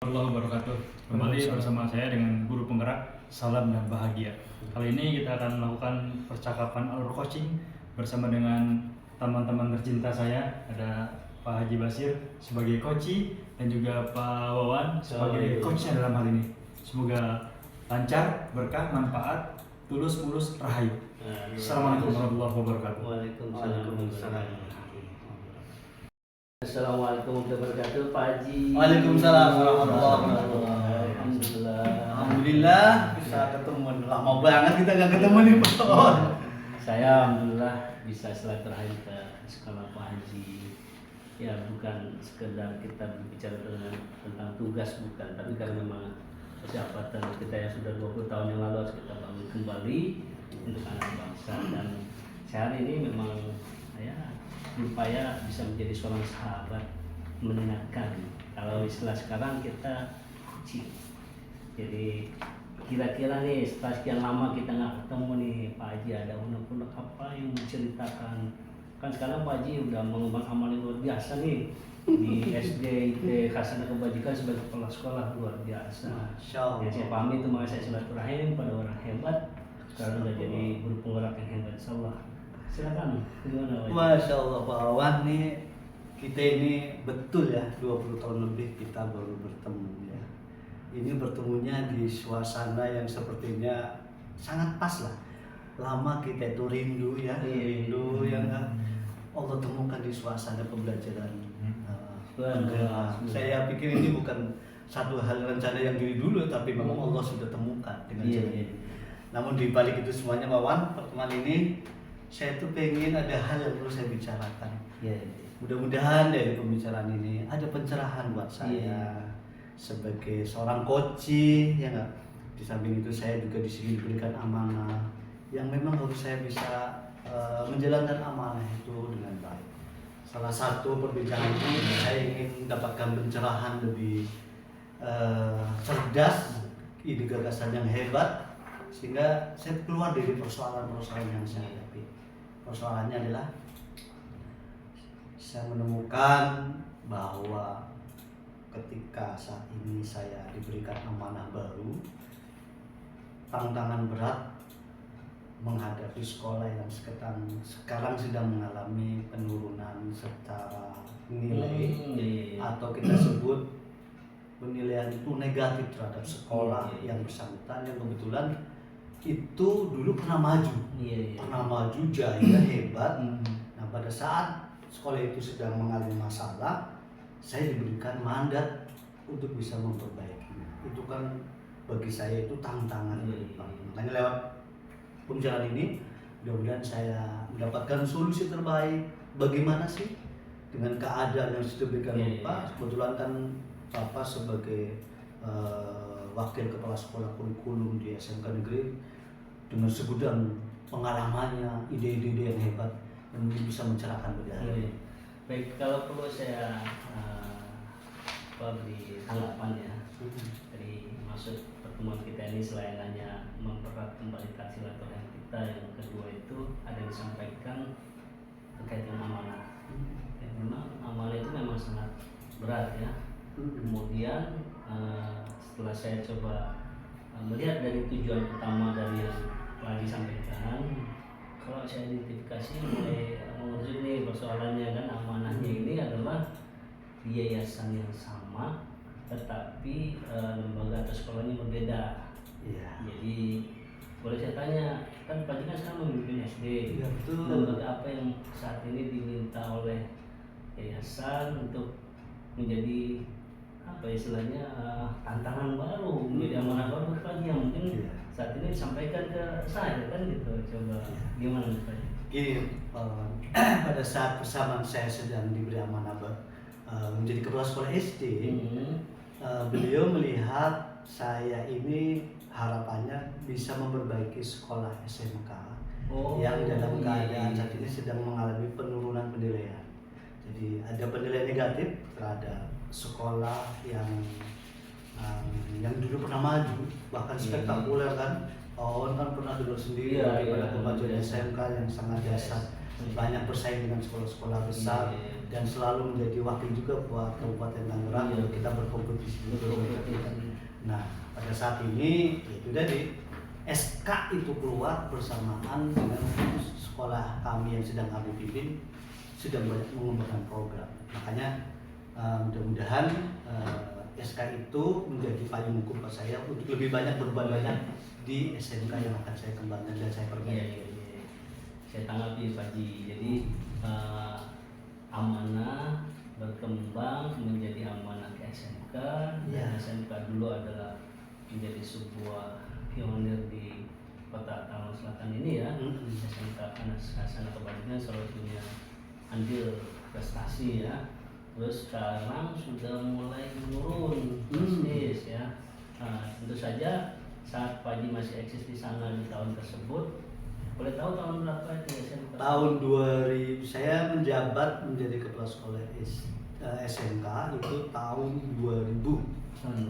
warahmatullahi wabarakatuh. Kembali bersama saya dengan guru penggerak Salam dan Bahagia. Kali ini kita akan melakukan percakapan alur coaching bersama dengan teman-teman tercinta saya. Ada Pak Haji Basir sebagai coach dan juga Pak Wawan sebagai coachnya dalam hal ini. Semoga lancar, berkah, manfaat, tulus, mulus, rahayu. Assalamualaikum warahmatullahi wabarakatuh. Waalaikumsalam. Assalamualaikum warahmatullahi wabarakatuh, Pak Haji. Waalaikumsalam warahmatullahi wabarakatuh. Alhamdulillah bisa ketemu. Lama banget kita nggak ketemu nih Pak. Saya alhamdulillah bisa silaturahim ke sekolah Pak Haji. Ya bukan sekedar kita berbicara tentang tugas, bukan, tapi karena memang persahabatan kita yang sudah 20 tahun yang lalu harus kita bangun kembali untuk anak bangsa. Dan saya hari ini memang berupaya bisa menjadi seorang sahabat mengingatkan. Kalau istilah sekarang kita coaching. Jadi kira-kira nih setelah sekian lama kita nggak ketemu nih Pak Haji, ada unek-unek apa yang menceritakan? Kan sekarang Pak Haji udah mengembang amal yang luar biasa nih di SD IT Hasanah Kebajikan sebagai kepala sekolah, luar biasa. Yang saya pahami itu makanya saya silaturahim pada orang hebat. Sekarang udah jadi guru penggerak yang hebat, insyaallah. Silakan, gimana Pak? Masya Allah Pak Wawan nih, kita ini betul ya 20 tahun lebih kita baru bertemu ya. Ini bertemunya di suasana yang sepertinya sangat pas lah. Lama kita itu rindu ya, rindu yang Allah temukan di suasana pembelajaran. Saya pikir ini bukan satu hal rencana yang diri dulu, tapi memang Allah sudah temukan dengan jalan ini. Namun di balik itu semuanya Pak Wawan, pertemuan ini saya tuh pengen ada hal yang perlu saya bicarakan. Mudah-mudahan dari pembicaraan ini ada pencerahan buat saya sebagai seorang coach, ya nggak. Di samping itu saya juga di sini diberikan amanah yang memang harus saya bisa menjalankan amanah itu dengan baik. Salah satu perbincangan itu saya ingin mendapatkan pencerahan lebih cerdas, ide gagasan yang hebat, sehingga saya keluar dari persoalan-persoalan yang saya hadapi. Persoalannya adalah saya menemukan bahwa ketika saat ini saya diberikan amanah baru, tantangan berat menghadapi sekolah yang sekarang sedang mengalami penurunan secara nilai, atau kita sebut penilaian itu negatif terhadap sekolah yang bersangkutan, yang kebetulan itu dulu pernah maju jaya hebat. Nah pada saat sekolah itu sedang mengalami masalah, saya diberikan mandat untuk bisa memperbaikinya. Itu kan bagi saya itu tantangan ke depan. Makanya lewat pembicaraan ini mudah-mudahan saya mendapatkan solusi terbaik. Bagaimana sih dengan keadaan yang sudah diberikan Bapak? Kebetulan kan Bapak sebagai wakil kepala sekolah kurikulum di SMK Negeri dengan segudang pengalamannya, ide-ide yang hebat dan bisa mencerahkan bagi hari. Baik, kalau perlu saya beri tanggapan ya dari maksud pertemuan kita ini, selain hanya mempererat kembali silaturahim kita, yang kedua itu ada yang disampaikan terkait dengan amanah. Ya, memang amanah itu memang sangat berat ya. Kemudian setelah saya coba melihat dari tujuan utama dari yang telah disampaikan, kalau saya identifikasi mulai mengerti nih persoalannya kan, amanahnya ini adalah di yayasan yang sama tetapi lembaga atau sekolahnya berbeda. Jadi boleh saya tanya, kan Pak Haji kan sekarang memimpin SD, lembaga apa yang saat ini diminta oleh yayasan untuk menjadi apa istilahnya tantangan baru, menjadi amanah baru Pak Haji yang mungkin saat ini disampaikan ke saya kan gitu. Coba gimana Pak Haji? Gini, pada saat bersamaan saya sedang diberi amanah menjadi kepala sekolah SD, beliau melihat saya ini harapannya bisa memperbaiki sekolah SMK yang dalam keadaan saat ini sedang mengalami penurunan penilaian. Jadi ada penilaian negatif terhadap sekolah yang dulu pernah maju, bahkan spektakuler kan. Kan pernah dulu sendiri daripada kemajuan SMK yang sangat dasar, banyak bersaing dengan sekolah-sekolah besar. dan selalu menjadi wakil juga buat Kabupaten Tangerang untuk kita berkompetisi. Nah, pada saat ini itu tadi SK itu keluar bersamaan dengan sekolah kami yang sedang kami pimpin sudah banyak mengembangkan program. Makanya mudah-mudahan SK itu menjadi payung hukum buat saya untuk lebih banyak berbuat banyak di SMK yang akan saya kembangkan dan saya perbaiki. Saya tanggapi Pak Haji. Jadi amanah berkembang menjadi amanah ke SMK. Dan SMK dulu adalah menjadi sebuah pionir di Kota Tangerang Selatan ini ya. SMK Hasanah Kebaikan selalu punya andil prestasi ya. Terus sekarang sudah mulai menurun bisnis ya. Tentu saja saat Pak Haji masih eksis di sana di tahun tersebut, boleh tahu tahun berapa itu SMK? Tahun 2000 saya menjabat menjadi kepala sekolah SMK itu tahun 2000. Tahun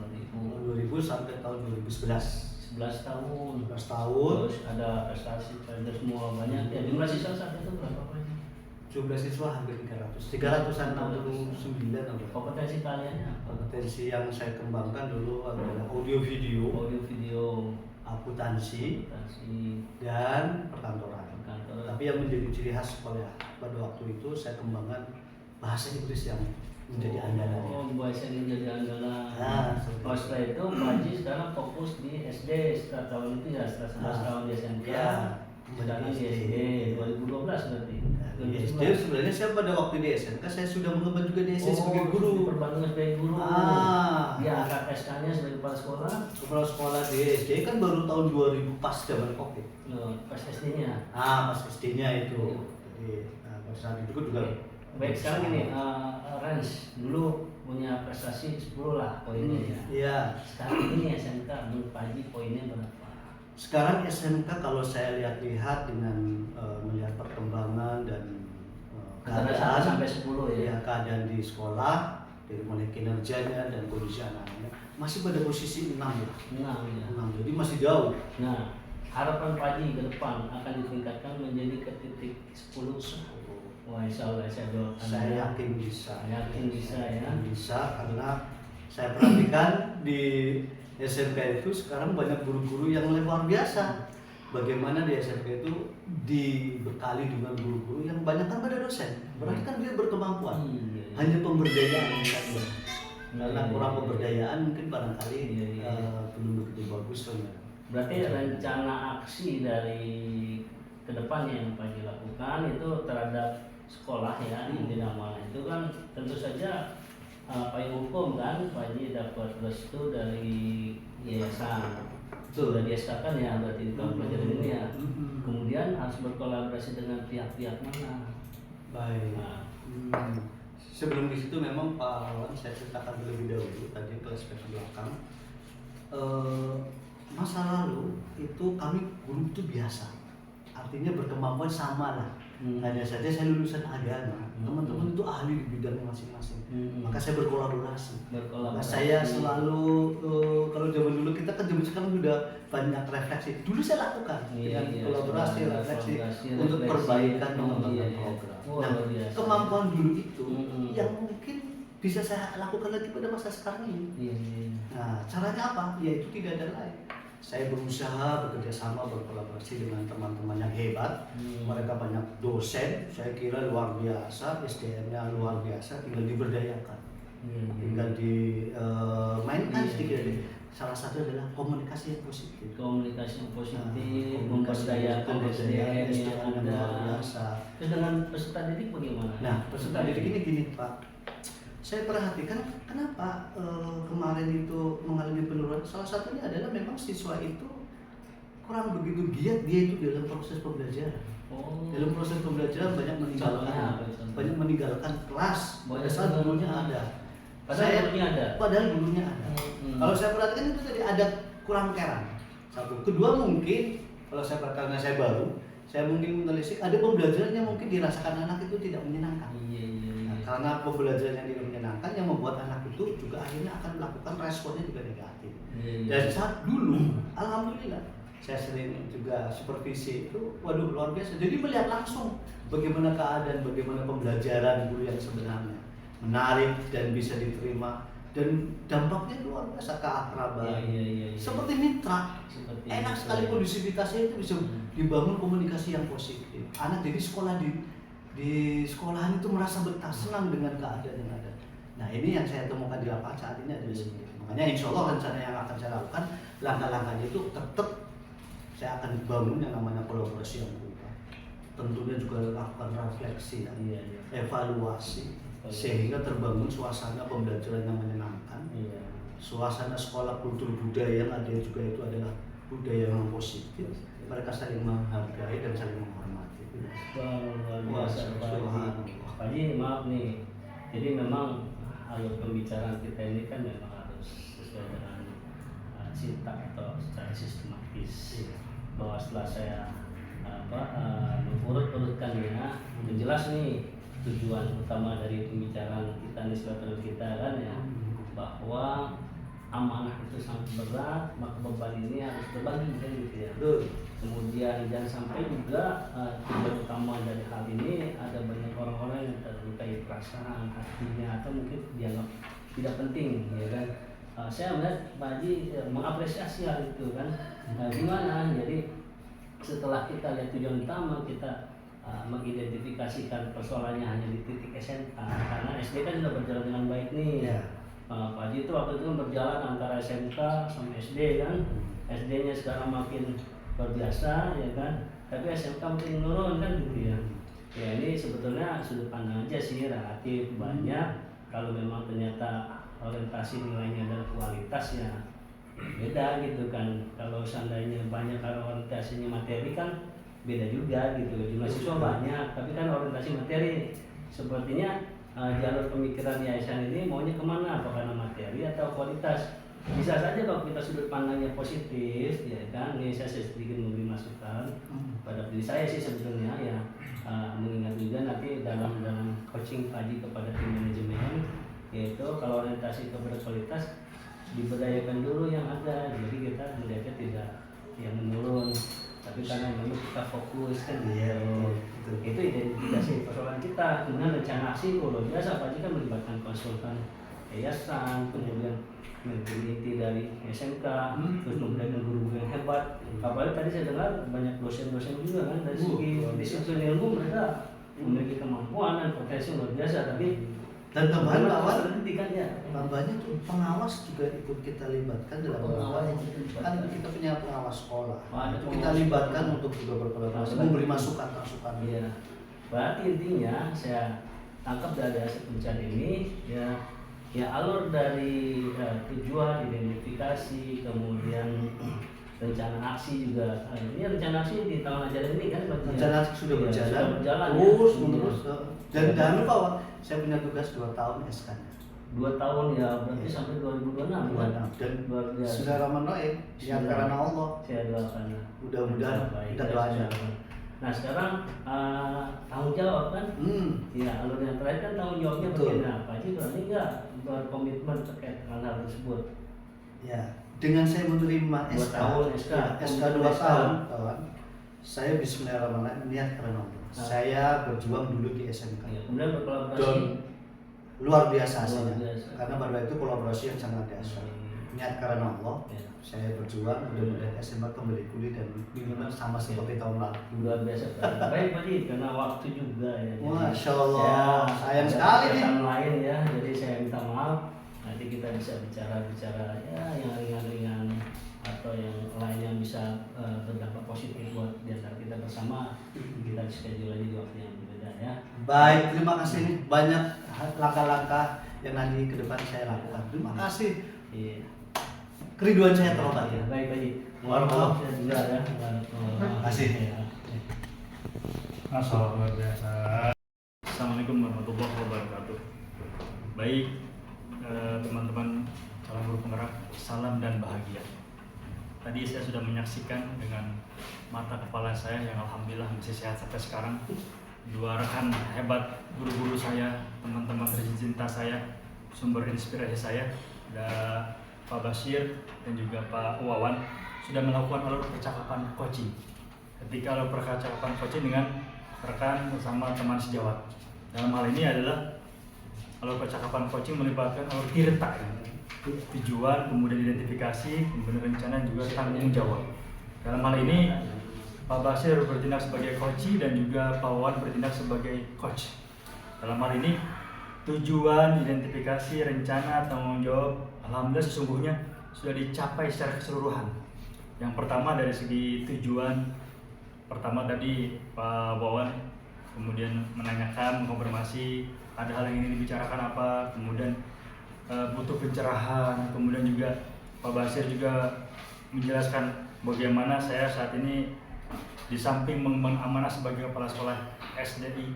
2000 sampai tahun 2011. 11 tahun. 11 tahun. Terus ada prestasi pada semua banyak. Ya, jumlah siswa saat itu berapa Pak Haji? Jumlah siswa hampir 369. Kompetensi kaliannya apa? Kompetensi yang saya kembangkan dulu adalah audio video, akuntansi, dan perkantoran. Tapi yang menjadi ciri khas sekolah pada waktu itu saya kembangkan bahasa Inggris yang menjadi andalan. Oh, bahasa Inggris menjadi andalan. Nah, setelah itu Pak Haji sekarang fokus di SD setelah tahun itu ya, setelah 11 tahun di SMK. Ya, sekarang di SD 2012 berarti. Di SD sebenarnya saya pada waktu di SMK saya sudah mengemban juga di SD sebagai guru. Perbankan sebagai guru. Dia angkat SK-nya sebagai kepala sekolah. Kepala sekolah di SD kan baru tahun 2000 pas zaman Covid. Pas SD-nya. Pas SD-nya itu. Jadi pada saat itu juga. Baik, sekarang ini range dulu punya prestasi 10 lah poinnya ya. Iya. Sekarang ini SMK menurut Pak Haji poinnya berapa? Sekarang SMK kalau saya lihat-lihat dengan melihat perkembangan dan keadaan sampai 10 ya. Keadaan di sekolah dari mulai kinerjanya dan kondisi anak-anaknya masih pada posisi 6 ya. 6 jadi masih jauh. Nah, harapan Pak Haji ke depan akan ditingkatkan menjadi ke titik 10. Wah, insya Allah saya doakan. Saya yakin bisa. Bisa karena saya perhatikan di SMK itu sekarang banyak guru-guru yang luar biasa. Bagaimana di SMK itu dibekali dengan guru-guru yang banyak kan pada dosen. Berarti kan dia berkemampuan. Hanya pemberdayaan saja. Karena kurang pemberdayaan mungkin barangkali belum begitu bagus. Berarti rencana aksi dari kedepannya yang Pak Haji lakukan itu terhadap sekolah ya di Dinamala itu kan tentu saja payung hukum kan Pak Haji dapat restu dari yayasan sudah dieskakan ya berarti di tahun pelajaran ini ya. Kemudian harus berkolaborasi dengan pihak-pihak mana? Baik. Sebelum di situ memang Pak Awan saya ceritakan terlebih dahulu tadi flashback ke belakang. Masa lalu itu kami guru itu biasa, artinya berkemampuan sama lah. Hanya saja saya lulusan agama, teman-teman itu ahli di bidangnya masing-masing. Maka saya berkolaborasi. Saya selalu kalau zaman dulu kita kan zaman sekarang sudah banyak refleksi. Dulu saya lakukan dengan kolaborasi, refleksi untuk perbaikan mengembangkan program. Nah, kemampuan dulu itu yang mungkin bisa saya lakukan lagi pada masa sekarang ini. Nah, caranya apa? Yaitu tidak ada lain. Saya berusaha bekerja sama berkolaborasi dengan teman-teman yang hebat. Mereka banyak dosen, saya kira luar biasa, SDM-nya luar biasa, tinggal diberdayakan, tinggal dimainkan sedikit. Salah satu adalah komunikasi yang positif. Memberdayakan SDM yang luar biasa. Terus dengan peserta didik bagaimana? Nah, peserta didik ini gini Pak. Saya perhatikan kenapa kemarin itu mengalami penurunan. Salah satunya adalah memang siswa itu kurang begitu giat dia itu dalam proses pembelajaran. Dalam proses pembelajaran banyak meninggalkan kelas. Pada saat dulunya ada. Padahal dulunya ada. Kalau saya perhatikan itu tadi ada kurang caring. Satu. Kedua mungkin kalau saya perhatikan saya baru, saya mungkin menelisik ada pembelajaran yang mungkin dirasakan anak itu tidak menyenangkan. Karena pembelajaran yang tidak menyenangkan yang membuat anak itu juga akhirnya akan melakukan responnya juga negatif. Dan saat dulu, alhamdulillah saya sering juga supervisi itu, waduh luar biasa. Jadi melihat langsung bagaimana keadaan, bagaimana pembelajaran guru yang sebenarnya menarik dan bisa diterima, dan dampaknya luar biasa, keakraban. Iya. Seperti mitra. Seperti Enak itu. sekali kondisivitasnya itu bisa dibangun komunikasi yang positif. Anak jadi sekolah di sekolahan itu merasa betah, senang dengan keadaan yang ada. Nah ini yang saya temukan di lapangan saat ini adalah seperti itu. Makanya insya Allah rencana yang akan saya lakukan, langkah-langkahnya itu tetap saya akan bangun yang namanya kolaborasi yang berubah. Tentunya juga lakukan refleksi dan Iya. evaluasi sehingga terbangun suasana pembelajaran yang menyenangkan. Iya. Suasana sekolah kultur budaya yang ada juga itu adalah budaya yang positif. Mereka saling menghargai dan saling menghormati. Luar biasa Pak Haji. Subhanallah. Pak Haji, maaf nih. Jadi memang alur pembicaraan kita ini kan memang harus sesuai dengan sintak atau secara sistematis. Bahwa setelah saya mengurut-urutkannya, jelas nih tujuan utama dari pembicaraan kita nih, silaturahmi kita kan ya, bahwa amanah itu sangat berat, maka beban ini harus berbagi kan gitu ya. Kemudian jangan sampai juga tujuan utama dari hal ini ada banyak orang-orang yang terlukai perasaan hatinya atau mungkin dianggap tidak penting ya kan. Saya melihat Pak Haji mengapresiasi hal itu kan. Gimana? Jadi setelah kita lihat tujuan utama, kita mengidentifikasikan persoalannya hanya di titik SMK, karena SD kan sudah berjalan dengan baik nih. Pak Haji itu waktu itu berjalan antara SMK sama SD kan. SD-nya sekarang makin luar biasa ya kan, tapi SMK mungkin menurun kan gitu ya. Ya ini sebetulnya sudut pandang aja sih, relatif banyak. Kalau memang ternyata orientasi nilainya adalah kualitas ya beda gitu kan. Kalau seandainya banyak kalau orientasinya materi kan beda juga gitu. Jumlah siswa banyak tapi kan orientasi materi. Sepertinya jalur pemikiran yayasan ini maunya kemana, apa karena materi atau kualitas. Bisa saja kalau kita sudut pandangnya positif ya kan. Ini saya sedikit memberi masukan pada diri saya sih sebetulnya ya, mengingat juga nanti dalam coaching Pak Haji kepada tim manajemen, yaitu kalau orientasi kepada kualitas diberdayakan dulu yang ada, jadi kita melihatnya tidak yang menurun, tapi karena memang kita fokus kan gitu. Itu identifikasi persoalan kita. Kemudian rencana aksi luar biasa, Pak Haji kan melibatkan konsultan yayasan, kemudian meneliti dari SMK, terus memberdayakan guru-guru yang hebat. Apalagi tadi saya dengar banyak dosen-dosen juga kan, dari segi disiplin ilmu mereka memiliki kemampuan dan potensi luar biasa. Tapi dan tambahan tambahnya tuh pengawas juga ikut kita libatkan dalam pengawas. Kan kita punya pengawas sekolah, kita libatkan untuk juga berkolaborasi, memberi masukan. Iya. Berarti intinya saya tangkap dari hasil pembicaraan ini ya alur dari tujuan, identifikasi, kemudian rencana aksi juga. Ini rencana aksi di tahun ajaran ini kan rencana aksi sudah berjalan terus menerus. Dan jangan lupa Pak, saya punya tugas 2 tahun SK-nya. 2 tahun ya, berarti sampai 2026 kan? Dan luar biasa. sudah Ramadan ya, karena Allah. Saya doakan. Mudah-mudahan kita doakan. Nah sekarang tanggung jawab kan? Ya alur yang terakhir kan tanggung jawabnya bagian apa? Jadi berarti nggak berkomitmen terkait dengan hal tersebut? Ya, dengan saya menerima 2 tahun SK 2 tahun, saya bismillahirrahmanirrahim niat karena Allah. Saya berjuang dulu di SMK. Ya, kemudian berkolaborasi. Dan luar biasa hasilnya. Karena pada itu kolaborasi yang sangat dahsyat. Niat karena Allah. Ya. Saya berjuang mudah-mudahan SMK kembali pulih dan minimal sama seperti tahun lalu. Luar biasa. Baik Pak Haji, karena waktu juga ya. Masya Allah, sayang sekali nih. Lain ya, jadi saya minta maaf. Nanti kita bisa bicara ya yang ringan-ringan atau yang lain yang bisa berdampak positif buat di antara kita bersama. Kita schedule aja di waktu yang berbeda ya. Baik, terima kasih nih. Banyak langkah-langkah yang nanti ke depan saya lakukan. Terima kasih. Iya. Keriduan saya terobati. Ya, baik Pak Haji. Waalaikumsalam. Saya juga ya. Terima kasih. Masya Allah, luar biasa. Assalamualaikum warahmatullahi wabarakatuh. Baik, teman-teman calon guru penggerak, salam dan bahagia. Tadi saya sudah menyaksikan dengan mata kepala saya yang alhamdulillah masih sehat sampai sekarang. 2 rekan hebat, guru-guru saya, teman-teman tercinta saya, sumber inspirasi saya, ada Pak Bashir dan juga Pak Wawan. sudah melakukan alur percakapan coaching. Ketika alur percakapan coaching dengan rekan bersama teman sejawat. Dalam hal ini adalah alur percakapan coaching melibatkan alur tirta, ya. Tujuan, kemudian identifikasi, kemudian rencana, juga tanggung jawab. Dalam hal ini Pak Basir bertindak sebagai coach dan juga Pak Wawan bertindak sebagai coach. Dalam hal ini tujuan, identifikasi, rencana, tanggung jawab, alhamdulillah sesungguhnya sudah dicapai secara keseluruhan. Yang pertama dari segi tujuan, pertama tadi Pak Wawan kemudian menanyakan, mengkonfirmasi ada hal yang ingin dibicarakan apa, kemudian butuh pencerahan, kemudian juga Pak Basir juga menjelaskan bagaimana saya saat ini di samping mengemban amanah sebagai kepala sekolah SDI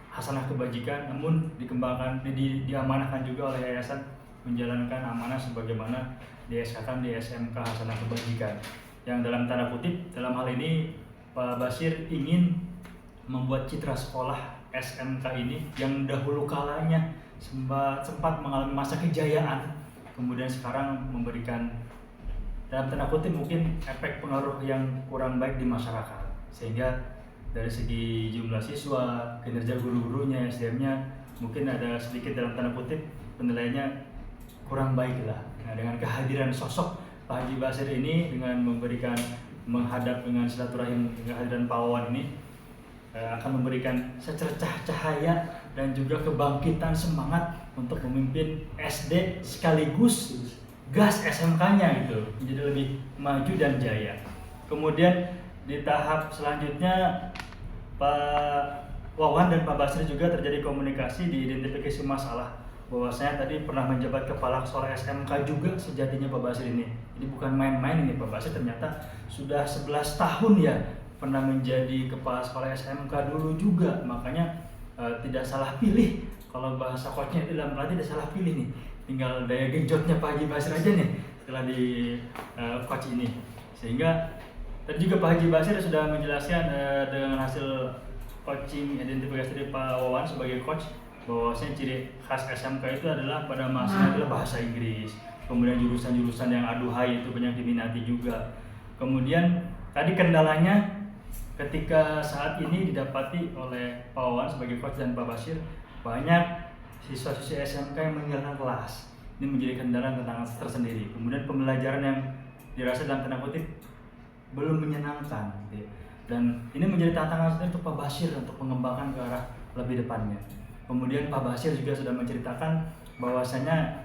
Hasanah Kebajikan, namun diamanahkan juga oleh yayasan menjalankan amanah sebagaimana di-SK-kan di SMK Hasanah Kebajikan. Yang dalam tanda kutip, dalam hal ini Pak Basir ingin membuat citra sekolah SMK ini yang dahulu kalanya sempat mengalami masa kejayaan, kemudian sekarang memberikan dalam tanda kutip mungkin efek pengaruh yang kurang baik di masyarakat, sehingga dari segi jumlah siswa, kinerja guru-gurunya, SDM-nya mungkin ada sedikit dalam tanda kutip penilaiannya kurang baik lah. Nah, dengan kehadiran sosok Pak Haji Basir ini, dengan menghadap dengan silaturahim kehadiran Pak Wawan ini akan memberikan secercah cahaya dan juga kebangkitan semangat untuk memimpin SD sekaligus gas SMK-nya gitu, menjadi lebih maju dan jaya. Kemudian di tahap selanjutnya Pak Wawan dan Pak Basir juga terjadi komunikasi di identifikasi masalah, bahwasanya tadi pernah menjabat kepala sekolah SMK juga sejatinya Pak Basir ini. Jadi bukan main-main ini, Pak Basir ternyata sudah 11 tahun ya pernah menjadi kepala sekolah SMK dulu juga, makanya tidak salah pilih. Kalau bahasa coachnya itu dalam pelatih tidak salah pilih nih, tinggal daya genjotnya Pak Haji Basir aja nih setelah di coach ini. Sehingga tadi juga Pak Haji Basir sudah menjelaskan dengan hasil coaching identifikasi dari Pak Wawan sebagai coach, bahwasanya ciri khas SMK itu adalah pada masanya adalah bahasa Inggris, kemudian jurusan-jurusan yang aduhai itu banyak diminati juga. Kemudian tadi kendalanya ketika saat ini didapati oleh Pak Wawan sebagai coach dan Pak Basir, banyak siswa-siswi SMK yang meninggalkan kelas. Ini menjadi kendala tantangan tersendiri. Kemudian pembelajaran yang dirasa dalam tanda kutip belum menyenangkan, gitu. Dan ini menjadi tantangan sendiri untuk Pak Basir untuk mengembangkan ke arah lebih depannya. Kemudian Pak Basir juga sudah menceritakan bahwasanya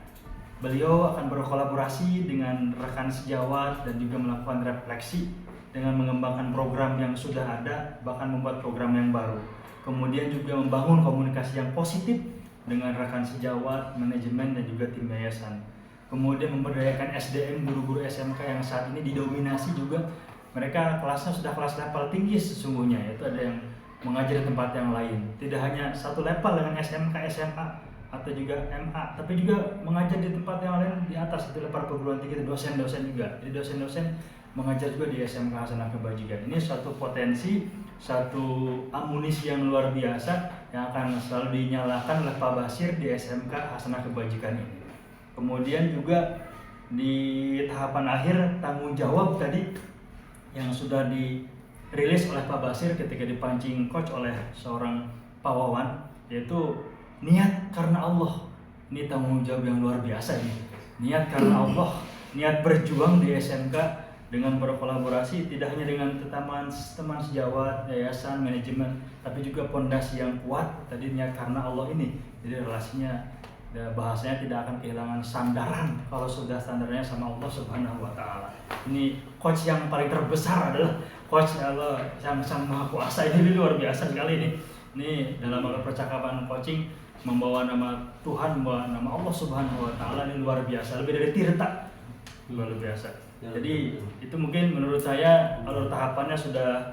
beliau akan berkolaborasi dengan rekan sejawat dan juga melakukan refleksi dengan mengembangkan program yang sudah ada, bahkan membuat program yang baru. Kemudian juga membangun komunikasi yang positif dengan rekan sejawat, manajemen, dan juga tim yayasan. Kemudian memberdayakan SDM guru-guru SMK yang saat ini didominasi juga, mereka kelasnya sudah kelas level tinggi sesungguhnya, yaitu ada yang mengajar di tempat yang lain. Tidak hanya satu level dengan SMK, SMA, atau juga MA, tapi juga mengajar di tempat yang lain di atas, di level perguruan tinggi, dosen-dosen juga. Jadi dosen-dosen mengajar juga di SMK Hasanah Kebajikan. Ini suatu potensi, satu amunisi yang luar biasa yang akan selalu dinyalakan oleh Pak Basir di SMK Hasanah Kebajikan ini. Kemudian juga di tahapan akhir tanggung jawab tadi yang sudah dirilis oleh Pak Basir ketika dipancing coach oleh seorang Pak Wawan, yaitu niat karena Allah. Ini tanggung jawab yang luar biasa ini. Niat karena Allah, niat berjuang di SMK dengan berkolaborasi tidak hanya dengan teman sejawat, yayasan, manajemen, tapi juga pondasi yang kuat. Tadi niat karena Allah ini, jadi relasinya bahasanya tidak akan kehilangan sandaran kalau sudah sandarannya sama Allah Subhanahu wa Ta'ala. Ini coach yang paling terbesar adalah coach Allah yang Sang Maha Kuasa. Ini luar biasa sekali ini. Ini dalam percakapan coaching membawa nama Tuhan, membawa nama Allah Subhanahu wa Ta'ala, ini luar biasa, lebih dari tirta, luar biasa. Jadi itu mungkin menurut saya alur tahapannya sudah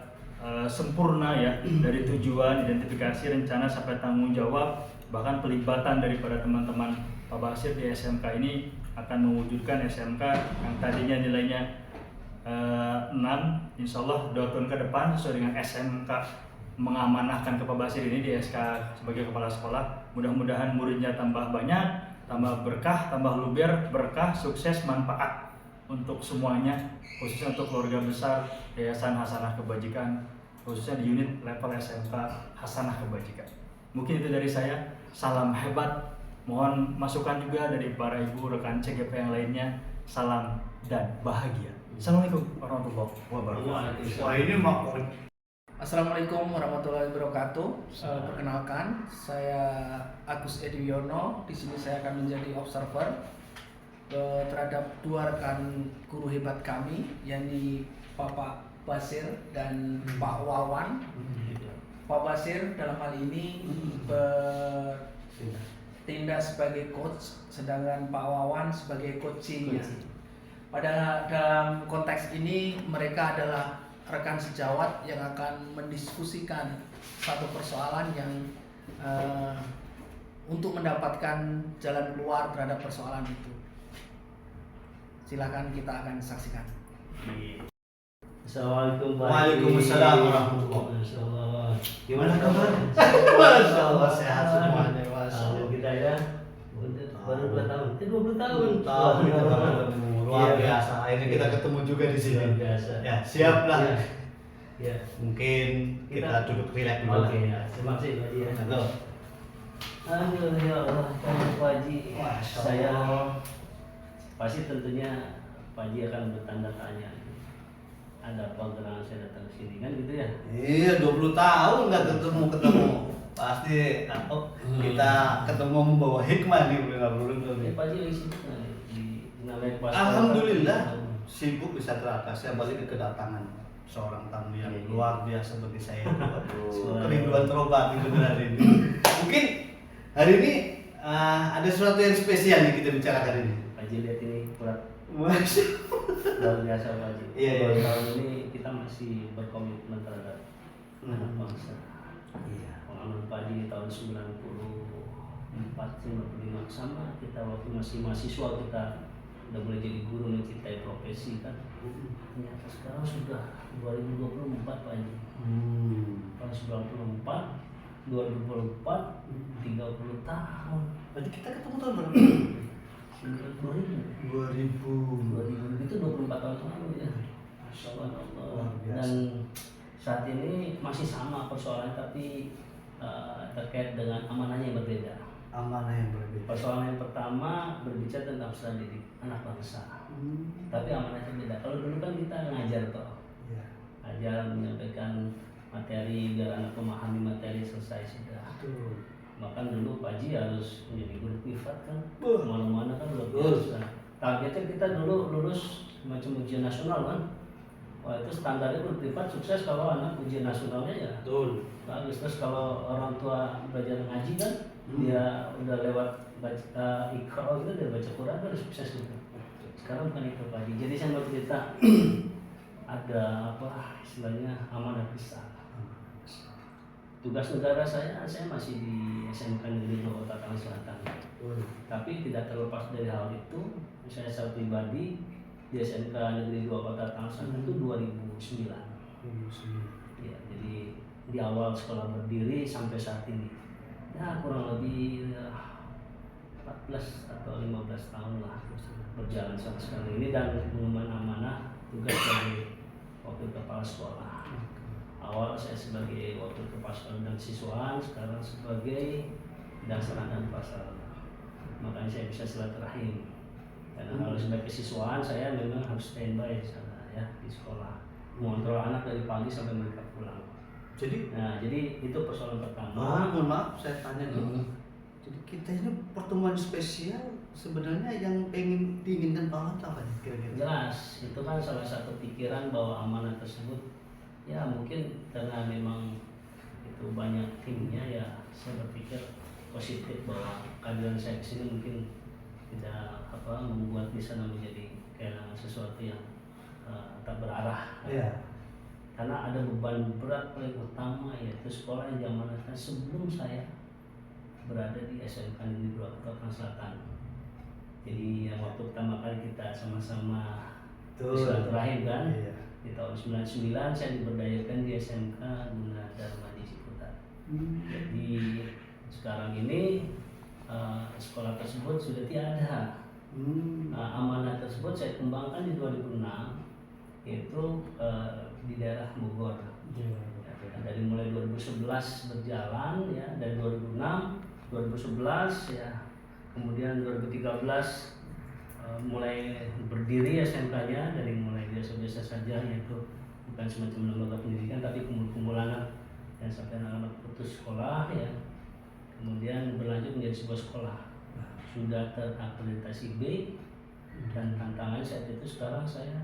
sempurna ya, dari tujuan, identifikasi, rencana sampai tanggung jawab, bahkan pelibatan daripada teman-teman Pak Basir di SMK ini akan mewujudkan SMK yang tadinya nilainya 6, insya Allah 2 tahun ke depan sesuai dengan SMK mengamanahkan ke Pak Basir ini di SK sebagai kepala sekolah. Mudah-mudahan muridnya tambah banyak, tambah berkah, tambah luber, berkah, sukses, manfaat. untuk semuanya, khususnya untuk keluarga besar Yayasan Hasanah Kebajikan, khususnya di unit level SMK Hasanah Kebajikan. Mungkin itu dari saya. Salam hebat. Mohon masukan juga dari para ibu rekan CGP yang lainnya. Salam dan bahagia. Assalamualaikum warahmatullahi wabarakatuh. Wah ini mah Assalamualaikum warahmatullahi wabarakatuh. Perkenalkan, saya Agus Edi Wiono. Di sini saya akan menjadi observer terhadap dua rekan guru hebat kami, yakni Bapak Basir dan Pak Wawan. Pak Basir dalam hal ini bertindak sebagai coach, sedangkan Pak Wawan sebagai coachingnya. Pada dalam konteks ini mereka adalah rekan sejawat yang akan mendiskusikan satu persoalan yang untuk mendapatkan jalan keluar terhadap persoalan itu. Silakan kita akan saksikan. Assalamualaikum. Waalaikumsalam warahmatullahi wabarakatuh. Gimana kabar? Masya Allah sehat semuanya. Kalau kita ya baru 2 tahun, 20 tahun. Luar biasa. Akhirnya kita ketemu juga di sini. Luar biasa. Ya, siap lah. Ya. Mungkin kita duduk relax dulu. Oke, ya. Terima kasih Pak Haji ya. Halo. Aduh ya Allah, Pak Haji. Masya Saya Allah. pasti tentunya Pak Haji akan bertanda tanya. Ada apa gerangan saya datang ke sini kan gitu ya? Iya, 20 tahun nggak ketemu. Pasti kita ketemu membawa hikmah nih udah belum. Pak Haji lagi sibuk nggak nih di namanya puasa? Alhamdulillah sibuk bisa teratasi, apalagi kedatangan seorang tamu yang luar biasa bagi saya. Kerinduan terobati beneran ini. Mungkin hari ini ada sesuatu yang spesial yang kita bicarakan ini. Pak Haji lihat ini berat. Masya Luar biasa Pak Haji. Iya. Tahun ini kita masih berkomitmen terhadap anak bangsa. Iya. Pengalaman Pak Haji tahun 94, 95 sama kita waktu masih mahasiswa kita udah mulai jadi guru mencintai profesi kan. Ternyata sekarang sudah 2024 Pak Haji. Tahun 94, 2024, 30 tahun. Berarti kita ketemu tahun berapa? 2000 2000 itu 24 tahun lalu ya. Masya Allah. Dan saat ini masih sama persoalan tapi terkait dengan amanahnya yang berbeda. Amanah yang berbeda. Persoalan yang pertama berbicara tentang pesan didik anak bangsa. Tapi amanahnya beda. Kalau dulu kan kita ngajar toh. Iya. Ajar menyampaikan materi biar anak memahami materi selesai sudah. Betul. Bahkan dulu Pak Haji harus menjadi guru privat kan, Wah. mana-mana kan luar biasa. Targetnya kita dulu lulus macam ujian nasional kan. Wah itu standarnya guru privat sukses kalau anak ujian nasionalnya ya. Betul. Bagus. Terus kalau orang tua belajar ngaji kan, dia udah lewat baca Iqra gitu, dia baca Quran kan sukses gitu. Sekarang bukan itu Pak Haji. Jadi saya mau cerita ada apa istilahnya amanah besar. Tugas negara saya masih di SMK Negeri 2 Kota Tangerang Selatan. Tapi tidak terlepas dari hal itu, saya secara pribadi di SMK Negeri 2 Kota Tangerang Selatan itu 2009. Ya, jadi di awal sekolah berdiri sampai saat ini, ya kurang lebih 14 atau 15 tahun lah berjalan sampai sekarang ini dan mengemban amanah tugas sebagai wakil kepala sekolah. Awal saya sebagai wakil kepala sekolah dan siswaan, sekarang sebagai dasaran dan prasarana. Makanya saya bisa silaturahim. Karena kalau sebagai siswaan saya memang harus standby di sana ya di sekolah, mengontrol anak dari pagi sampai mereka pulang. Jadi itu persoalan pertama. Mohon maaf saya tanya dulu. Jadi kita ini pertemuan spesial sebenarnya yang diinginkan Pak Wan apa nih kira-kira? Jelas, itu kan salah satu pikiran bahwa amanah tersebut ya mungkin karena memang itu banyak timnya ya saya berpikir positif bahwa kehadiran saya kesini mungkin tidak membuat di sana menjadi kehilangan sesuatu yang tak berarah. Iya. Karena ada beban berat paling utama yaitu sekolah yang diamanahkan sebelum saya berada di SMK Negeri 2 Kota Tangerang Selatan. Jadi yang waktu pertama kali kita sama-sama silaturahim kan, di tahun 99 saya diberdayakan di SMK Gunadarma di Ciputat. Jadi sekarang ini sekolah tersebut sudah tiada. Amanah tersebut saya kembangkan di 2006 yaitu di daerah Bogor. Dari mulai 2011 berjalan ya, dari 2006, 2011 ya, kemudian 2013 mulai berdiri SMK-nya dari mulai biasa-biasa saja, yaitu bukan semacam lembaga pendidikan tapi kumpul-kumpulan dan sampai anak-anak putus sekolah ya, kemudian berlanjut menjadi sebuah sekolah sudah terakreditasi B, dan tantangan saat itu sekarang saya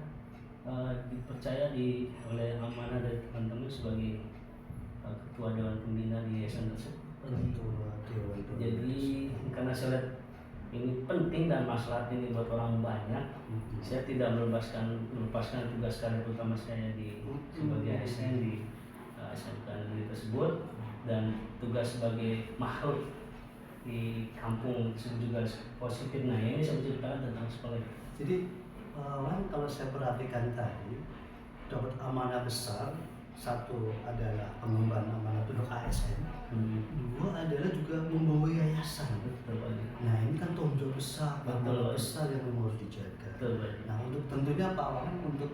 dipercaya oleh amanah dari teman-teman sebagai ketua dewan pembina di yayasan tersebut. Jadi karena saya lihat ini penting dan masalah ini buat orang banyak, saya tidak melepaskan tugas karya utama saya sebagai ASN di SMK negeri tersebut, dan tugas sebagai makhluk di kampung juga positif. Nah ini saya berceritakan tentang sekolah. Jadi kalau saya perhatikan tadi, dapat amanah besar. Satu adalah pengemban amanah untuk ASN, dua adalah juga membawa yayasan. Nah ini kan tanggung jawab besar, amanah besar yang memang harus dijaga. Nah untuk tentunya Pak Wan, untuk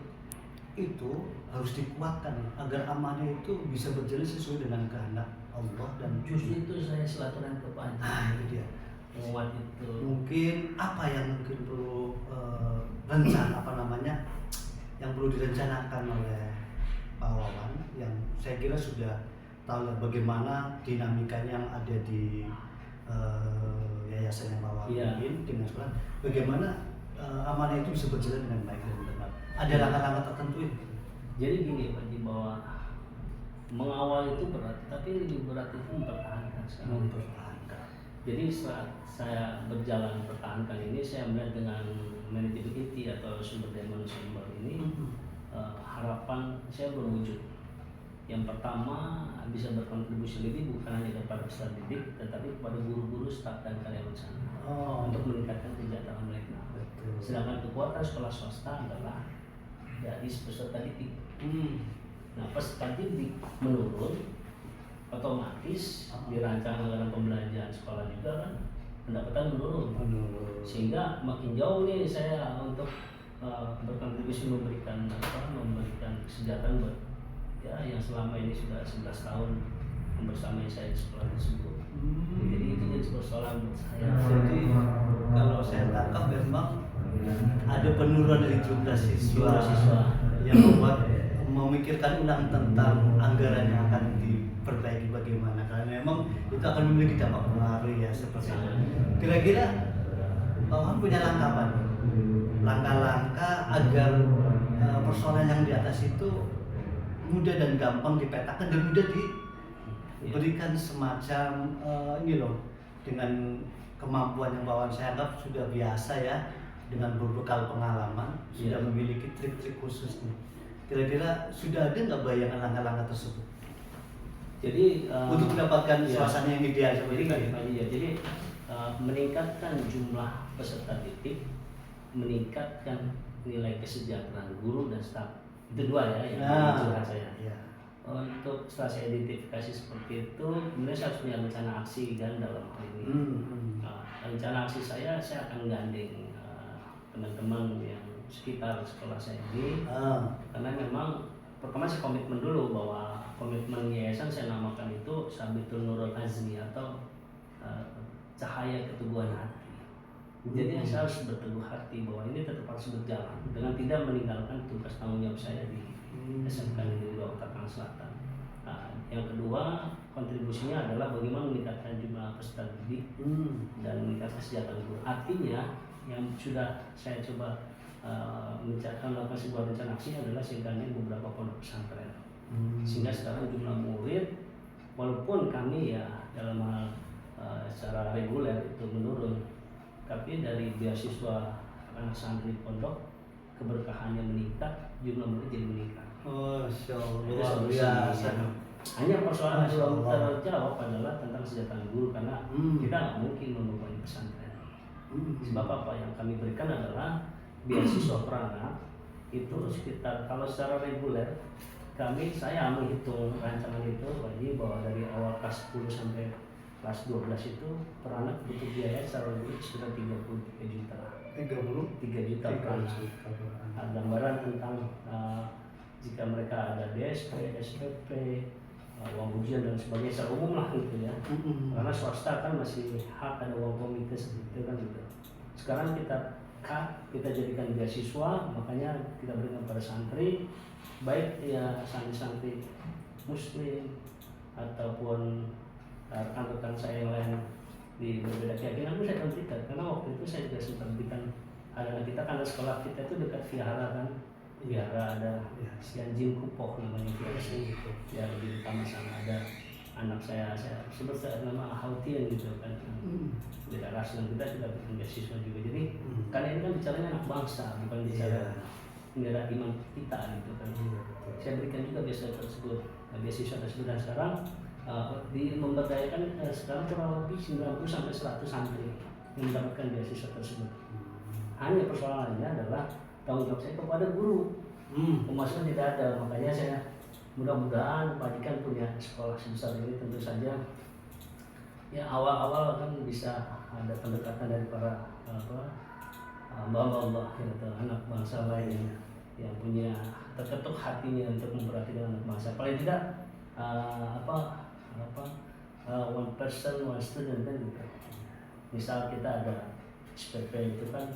itu harus dikuatkan agar amanah itu bisa berjalan sesuai dengan kehendak Allah dan justru itu saya silaturahmi ke Pak Haji. Itu dia. Menguat itu. Mungkin apa yang mungkin perlu yang perlu direncanakan oleh Pak Wawan, yang saya kira sudah tahu bagaimana dinamikanya yang ada di yayasan yang Pak Wawan pimpin dengan sekolah, bagaimana amanah itu bisa berjalan dengan baik dan benar. Ada langkah-langkah tertentu ini. Jadi gini Pak Haji, bahwa mengawal itu berat, tapi lebih berat itu mempertahankan sekarang. Jadi saat saya berjalan pertahankan ini, saya melihat dengan manageability atau sumber daya manusia yang baru ini, harapan saya berwujud. Yang pertama, bisa berkontribusi lebih bukan hanya kepada peserta didik, tetapi kepada guru-guru, staf dan karyawan sana, untuk meningkatkan kesejahteraan mereka. Sedangkan kekuatan sekolah swasta adalah dari peserta didik. Nah, peserta didik menurun, otomatis dirancang anggaran pembelajaran sekolah juga kan pendapatan menurun. Sehingga makin jauh nih saya untuk berkontribusi memberikan kesejahteraan buat yang selama ini sudah 11 tahun bersama saya di sekolah tersebut. Jadi itu jadi persoalan buat saya. Jadi kalau saya tangkap memang ada penurunan dari jumlah siswa yang membuat memikirkan ulang tentang anggaran yang akan diperbaiki bagaimana, karena memang itu akan memiliki dampak pengaruh ya seperti itu. Kira-kira Pak punya langkah apa nih? Langkah-langkah agar persoalan yang di atas itu mudah dan gampang dipetakan dan mudah diberikan semacam ini loh, dengan kemampuan yang bawaan saya anggap sudah biasa ya, dengan berbekal pengalaman sudah memiliki trik-trik khusus nih. Kira-kira sudah ada nggak bayangan langkah-langkah tersebut? Jadi untuk mendapatkan suasana yang ideal seperti ini. Jadi meningkatkan jumlah peserta didik, meningkatkan nilai kesejahteraan guru dan staf. Itu dua ya yang curhat saya. Untuk setelah saya identifikasi seperti itu, kemudian saya harus punya rencana aksi kan dalam hal ini. Rencana aksi saya akan gandeng teman-teman yang sekitar sekolah saya ini, karena memang pertama saya komitmen dulu bahwa komitmen yayasan saya namakan itu Sabitul Nurul Azmi atau cahaya keteguhan hati. Jadi saya harus berteguh hati bahwa ini tetap harus berjalan dengan tidak meninggalkan tugas tanggung jawab saya di SMK Negeri 2 Kota Tangerang Selatan. Yang kedua, kontribusinya adalah bagaimana meningkatkan jumlah peserta didik dan meningkatkan kesejahteraan guru. Artinya yang sudah saya coba melakukan sebuah rencana aksi adalah sehingga beberapa pondok pesantren, sehingga sekarang jumlah murid walaupun kami ya dalam hal secara reguler itu menurun, tapi dari beasiswa anak santri pondok keberkahannya meningkat, jumlah murid jadi meningkat. Luar biasa. Hanya persoalan belum terjawab adalah tentang kesejahteraan guru, karena kita nggak mungkin membebani pesantren. Sebab apa yang kami berikan adalah beasiswa per anak itu sekitar, kalau secara reguler saya menghitung rancangan itu bahwa dari awal kelas 10 sampai kelas 12 itu per anak butuh biaya secara reguler sekitar 33 juta. 3 juta per anak. Gambaran tentang jika mereka ada DSP, SPP, uang ujian dan sebagainya secara umum lah gitu ya. Karena swasta kan masih hak ada uang komite seperti itu kan gitu. Sekarang kita jadikan beasiswa, makanya kita berikan pada santri, baik ya santri-santri muslim ataupun rekan-rekan saya yang lain di berbeda keyakinan pun saya hentikan, karena waktu itu saya juga sempat berikan anak kita, karena sekolah kita itu dekat vihara kan, vihara ada Sianjin Kupoh namanya vihara gitu ya, di taman sana ada anak saya sebut nama Hautian gitu kan, di daerah Aslan kita berikan beasiswa juga. Jadi karena ini kan bicaranya anak bangsa, bukan bicara bendera iman kita gitu kan. Saya berikan juga beasiswa tersebut, dan sekarang memberdayakan sekarang kurang lebih 90 sampai 100 santri yang mendapatkan beasiswa tersebut. Hanya persoalannya adalah tanggung jawab saya kepada guru. Pemasukan tidak ada, makanya saya mudah-mudahan Pak Dikan punya sekolah sebesar ini, tentu saja ya awal-awal kan bisa ada pendekatan dari para hamba Allah ya, anak bangsa lain yang punya terketuk hatinya untuk memperhatikan anak bangsa. Paling tidak one person one student kan gitu. Misal kita ada SPP itu kan,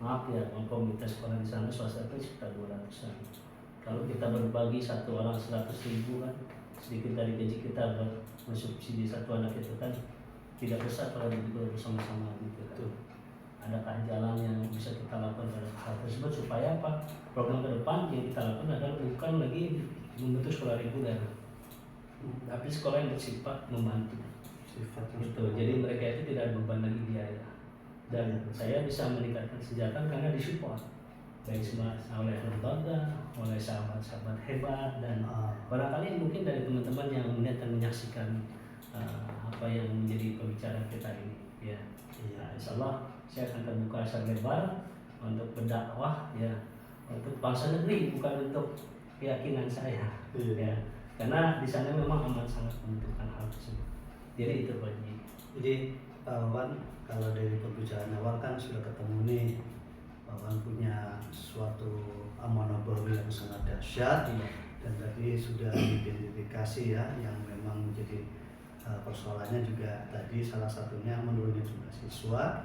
maaf ya, komunitas sekolah di sana swasta itu sekitar 200-an. Kalau kita berbagi satu orang 100.000 kan, sedikit dari gaji kita buat mensubsidi satu anak itu kan tidak besar kalau dijual bersama-sama gitu kan. Adakah jalan yang bisa kita lakukan pada hal tersebut supaya apa? Program ke depan yang kita lakukan adalah bukan lagi membentuk sekolah reguler, tapi sekolah yang bersifat membantu. Gitu. Jadi mereka itu tidak ada beban lagi biaya. Dan saya bisa meningkatkan kesejahteraan karena disupport baik oleh lembaga, oleh sahabat-sahabat hebat, dan barangkali mungkin dari teman-teman yang melihat dan menyaksikan apa yang menjadi pembicaraan kita ini ya. Insya Allah saya akan terbuka secara lebar untuk berdakwah ya, untuk bangsa negeri, bukan untuk keyakinan saya ya. Karena di sana memang amat sangat membutuhkan hal tersebut. Jadi itu Pak Haji. Jadi Wan, kalau dari pembicaraan awal kan sudah ketemu nih, Wan punya suatu amanah baru yang sangat dahsyat, dan tadi sudah diidentifikasi ya yang memang menjadi persoalannya juga tadi salah satunya menurunnya jumlah siswa.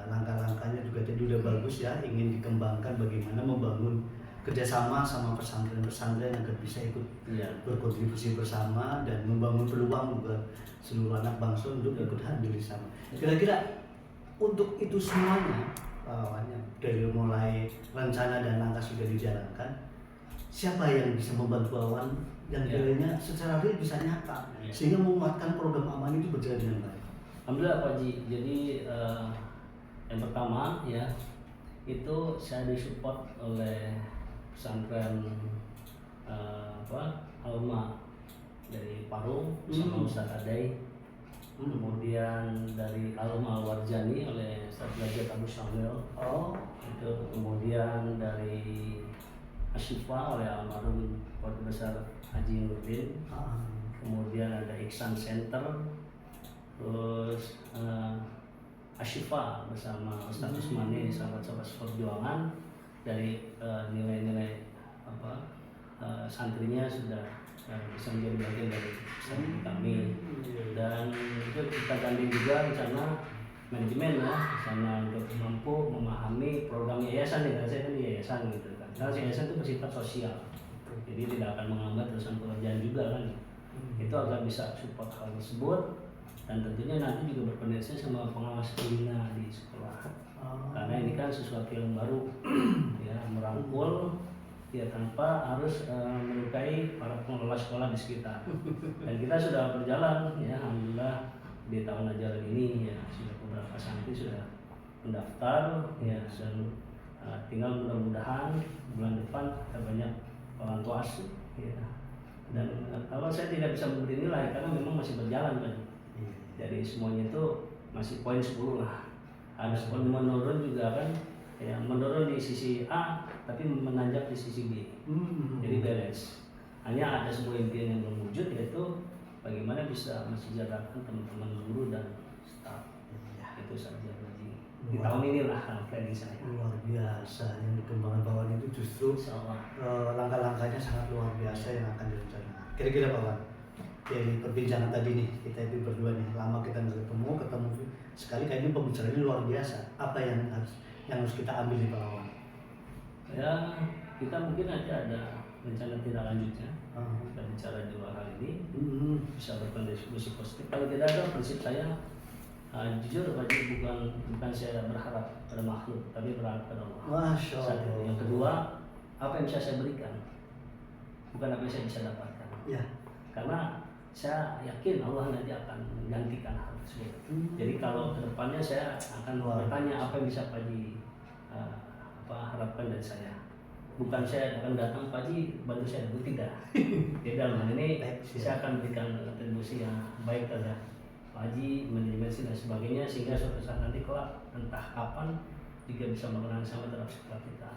Langkah-langkahnya juga jadi udah bagus ya, ingin dikembangkan bagaimana membangun kerjasama sama pesantren-pesantren agar bisa ikut berkontribusi bersama dan membangun peluang buat seluruh anak bangsa untuk ikut hadir di sana. Kira-kira untuk itu semuanya, dari mulai rencana dan langkah sudah dijalankan, siapa yang bisa membantu Awan yang kiranya secara real bisa nyata sehingga menguatkan program aman itu berjalan dengan baik? Alhamdulillah Pak Haji. Jadi yang pertama ya, itu saya disupport oleh pesantren Alma dari Parung sama Ustaz Adai, kemudian dari Alma Al-Warjani oleh Ustaz Belajar Abu Syamil, itu kemudian dari Asyifa oleh almarhum Keluarga Besar Haji Nurdin, kemudian ada Iksan Center, terus Asyifa bersama Ustaz Usmani, sahabat-sahabat perjuangan. Dari nilai-nilai santrinya sudah bisa menjadi bagian dari santri kami, dan itu kita gandeng juga rencana manajemen ya, sana untuk mampu memahami program yayasan ya. Saya kan di yayasan gitu kan, karena yayasan itu bersifat sosial, jadi tidak akan menghambat urusan pekerjaan juga kan. Itu agar bisa support hal tersebut, dan tentunya nanti juga berkoordinasi sama pengawas pembina di sekolah. Karena ini kan sesuatu yang baru ya, merangkul ya tanpa harus melukai para pengelola sekolah di sekitar. Dan kita sudah berjalan ya, alhamdulillah di tahun ajaran ini ya, sudah beberapa santri sudah mendaftar ya, dan tinggal mudah-mudahan bulan depan ada banyak orang tua asuh ya. Dan kalau saya tidak bisa memberi nilai karena memang masih berjalan kan. Jadi semuanya itu masih poin 10 lah. Ada pun menurun juga kan ya, menurun di sisi A tapi menanjak di sisi B. Jadi balance. Hanya ada sebuah impian yang belum wujud, yaitu bagaimana bisa mensejahterakan teman-teman guru dan staf. Itu saja Haji. di tahun inilah planning saya. Luar biasa yang dikembangkan Pak Wan itu justru Insya Allah. langkah-langkahnya sangat luar biasa yang akan direncanakan. Kira-kira Pak Wan, dari perbincangan tadi nih kita itu berdua nih lama kita nggak ketemu sekali kayaknya pembicaraan ini luar biasa. Apa yang harus kita ambil nih Pak Wan? Ya kita mungkin nanti ada rencana tindak lanjutnya. Kita bicara di luar hal ini bisa berkondisi positif. Kalau tidak ada prinsip saya jujur wajib bukan saya berharap pada makhluk tapi berharap pada Allah. Masya Allah. Yang kedua, apa yang bisa saya berikan bukan apa yang saya bisa dapatkan. Ya. Karena saya yakin Allah nanti akan menggantikan hal tersebut. Jadi kalau kedepannya saya akan bertanya apa yang bisa Pak Haji harapkan dari saya. Bukan saya akan datang Pak Haji bantu saya, tidak. Jadi dalam hal ini saya akan berikan kontribusi yang baik terhadap Pak Haji, manajemen dan sebagainya sehingga suatu saat nanti kelak entah kapan juga bisa melakukan sama terhadap sekolah kita.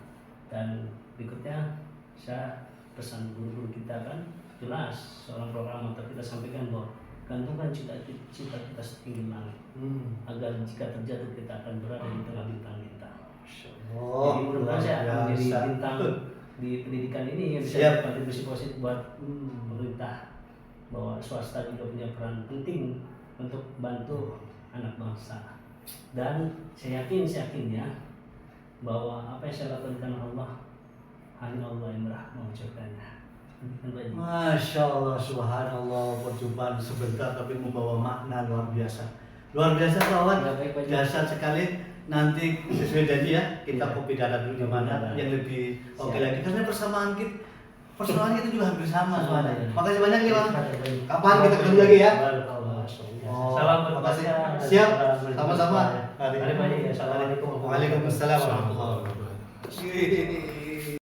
Dan berikutnya saya pesan guru-guru kita kan jelas seorang programator kita sampaikan bahwa gantungkan cita kita setinggi langit agar jika terjatuh kita akan berada di tengah bintang-bintang. Jadi mudah-mudahan saya akan menjadi bintang di pendidikan ini yang bisa berkontribusi positif buat pemerintah, bahwa swasta juga punya peran penting untuk bantu anak bangsa. Dan saya yakin ya bahwa apa yang saya lakukan Allah hanya Allah yang berhak mengucapkannya. Masya Allah, subhanallah, perjumpaan sebentar tapi membawa makna luar biasa. Luar biasa kawan, dasar sekali. Nanti sesuai janji ya, kita kopi darat dulu di mana yang lebih oke lagi. Karena persamaan kita juga hampir sama soalnya. Makasih banyak ya Bang. Kapan kita ketemu lagi ya? Salam terima kasih. Siap, sama-sama. Assalamualaikum. Waalaikumsalam warahmatullahi wabarakatuh.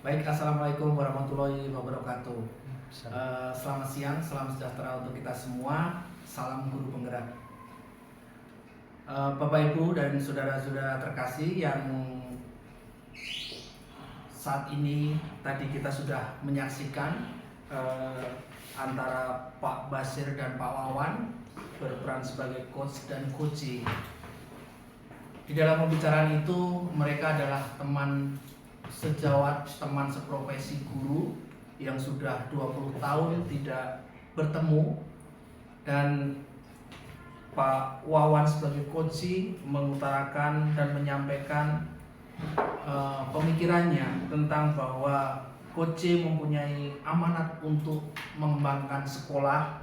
Baik, assalamualaikum warahmatullahi wabarakatuh. Selamat siang, salam sejahtera untuk kita semua. Salam guru penggerak. Bapak Ibu dan saudara-saudara terkasih yang saat ini tadi kita sudah menyaksikan antara Pak Basir dan Pak Wawan berperan sebagai coach dan coachee. Di dalam pembicaraan itu mereka adalah teman sejawat, teman seprofesi guru yang sudah 20 tahun tidak bertemu, dan Pak Wawan sebagai coachee mengutarakan dan menyampaikan pemikirannya tentang bahwa coachee mempunyai amanat untuk mengembangkan sekolah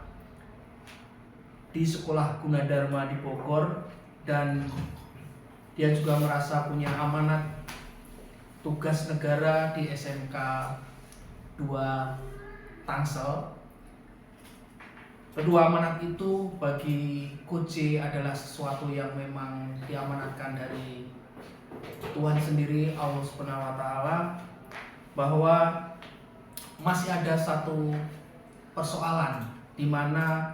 di Sekolah Gunadarma di Bogor, dan dia juga merasa punya amanat tugas negara di SMK 2 Tangsel. Kedua amanat itu bagi coachee adalah sesuatu yang memang diamanatkan dari Tuhan sendiri, Allah Subhanahu wa Ta'ala, bahwa masih ada satu persoalan di mana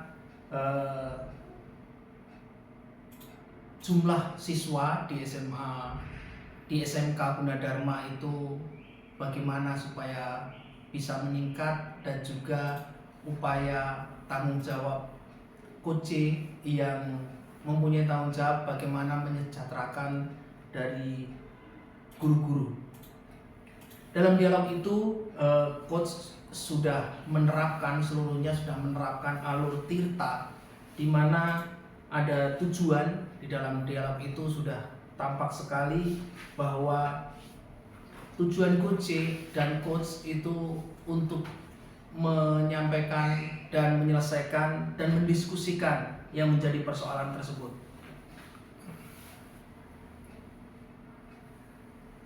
jumlah siswa di SMK Gunadarma itu bagaimana supaya bisa meningkat, dan juga upaya tanggung jawab coachee yang mempunyai tanggung jawab bagaimana menyejahterakan dari guru-guru. Dalam dialog itu coach sudah menerapkan seluruhnya, sudah menerapkan alur tirta, di mana ada tujuan. Di dalam dialog itu sudah tampak sekali bahwa tujuan coachee dan coach itu untuk menyampaikan dan menyelesaikan dan mendiskusikan yang menjadi persoalan tersebut.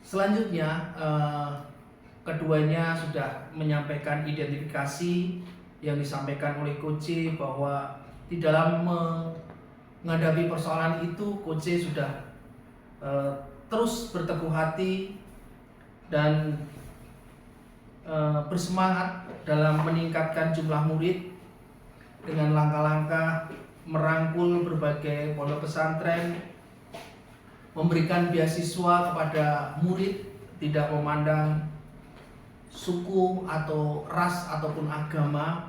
Selanjutnya keduanya sudah menyampaikan identifikasi yang disampaikan oleh coachee bahwa di dalam menghadapi persoalan itu coachee sudah terus berteguh hati dan bersemangat dalam meningkatkan jumlah murid dengan langkah-langkah merangkul berbagai pondok pesantren, memberikan beasiswa kepada murid tidak memandang suku atau ras ataupun agama,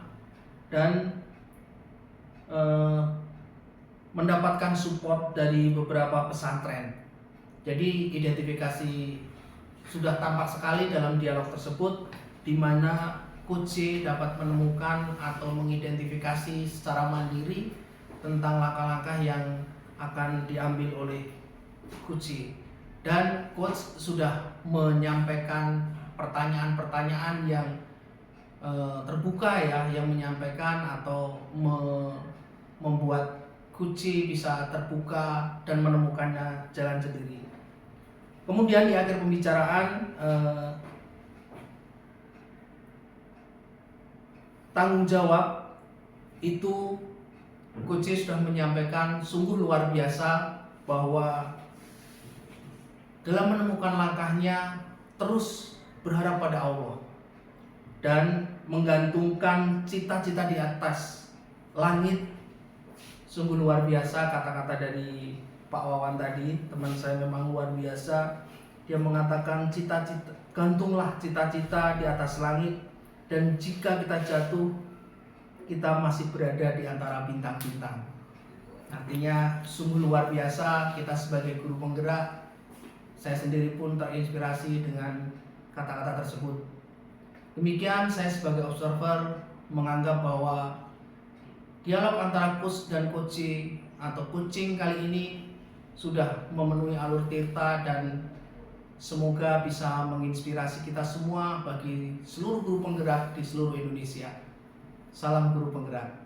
dan mendapatkan support dari beberapa pesantren. Jadi identifikasi sudah tampak sekali dalam dialog tersebut, di mana Coach C dapat menemukan atau mengidentifikasi secara mandiri tentang langkah-langkah yang akan diambil oleh Coach C. Dan Coach sudah menyampaikan pertanyaan-pertanyaan yang terbuka ya, yang menyampaikan atau membuat Coach C bisa terbuka dan menemukannya jalan sendiri. Kemudian di akhir pembicaraan tanggung jawab itu Coach C sudah menyampaikan sungguh luar biasa bahwa dalam menemukan langkahnya terus berharap pada Allah dan menggantungkan cita-cita di atas langit. Sungguh luar biasa kata-kata dari Pak Wawan tadi, teman saya memang luar biasa. Dia mengatakan cita-cita, gantunglah cita-cita di atas langit, dan jika kita jatuh, kita masih berada di antara bintang-bintang. Artinya sungguh luar biasa kita sebagai guru penggerak. Saya sendiri pun terinspirasi dengan kata-kata tersebut. Demikian saya sebagai observer menganggap bahwa dialog antara coach dan coaching atau coaching kali ini sudah memenuhi alur Tirta dan semoga bisa menginspirasi kita semua bagi seluruh guru penggerak di seluruh Indonesia. Salam guru penggerak.